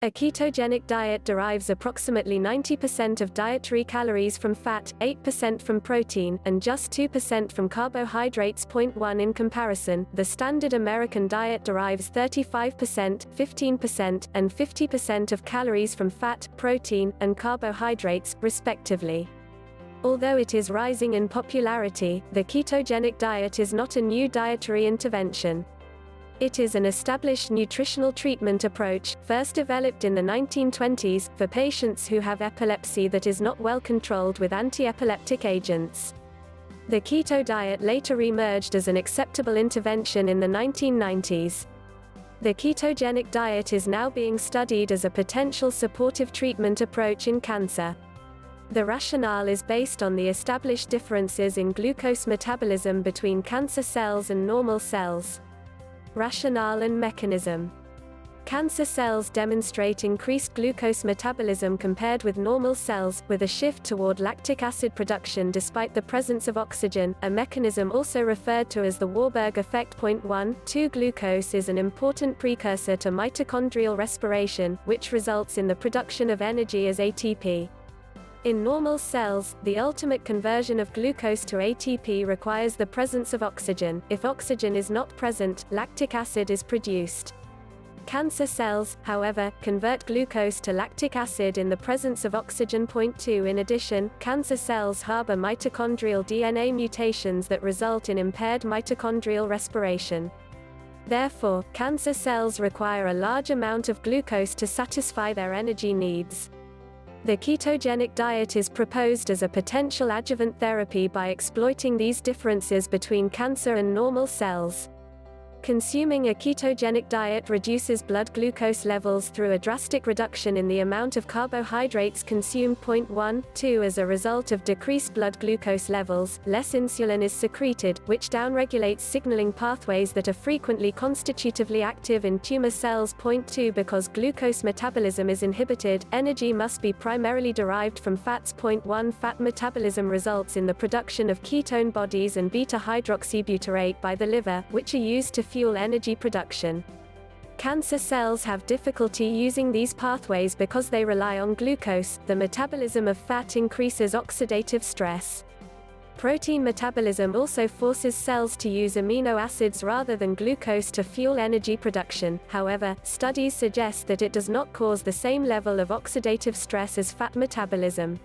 A ketogenic diet derives approximately 90% of dietary calories from fat, 8% from protein, and just 2% from carbohydrates. 1 In comparison, the standard American diet derives 35%, 15%, and 50% of calories from fat, protein, and carbohydrates, respectively. Although it is rising in popularity, the ketogenic diet is not a new dietary intervention. It is an established nutritional treatment approach, first developed in the 1920s, for patients who have epilepsy that is not well controlled with anti-epileptic agents. The keto diet later emerged as an acceptable intervention in the 1990s. The ketogenic diet is now being studied as a potential supportive treatment approach in cancer. The rationale is based on the established differences in glucose metabolism between cancer cells and normal cells. Rationale and mechanism. Cancer cells demonstrate increased glucose metabolism compared with normal cells, with a shift toward lactic acid production despite the presence of oxygen, a mechanism also referred to as the Warburg effect. 1. 2 Glucose is an important precursor to mitochondrial respiration, which results in the production of energy as ATP. In normal cells, the ultimate conversion of glucose to ATP requires the presence of oxygen. If oxygen is not present, lactic acid is produced. Cancer cells, however, convert glucose to lactic acid in the presence of oxygen. 2 In addition, cancer cells harbor mitochondrial DNA mutations that result in impaired mitochondrial respiration. Therefore, cancer cells require a large amount of glucose to satisfy their energy needs. The ketogenic diet is proposed as a potential adjuvant therapy by exploiting these differences between cancer and normal cells. Consuming a ketogenic diet reduces blood glucose levels through a drastic reduction in the amount of carbohydrates consumed. 1. 2 As a result of decreased blood glucose levels, less insulin is secreted, which downregulates signaling pathways that are frequently constitutively active in tumor cells. 2 Because glucose metabolism is inhibited, energy must be primarily derived from fats. 1 Fat metabolism results in the production of ketone bodies and beta-hydroxybutyrate by the liver, which are used to fuel energy production. Cancer cells have difficulty using these pathways because they rely on glucose. The metabolism of fat increases oxidative stress. Protein metabolism also forces cells to use amino acids rather than glucose to fuel energy production. However, studies suggest that it does not cause the same level of oxidative stress as fat metabolism.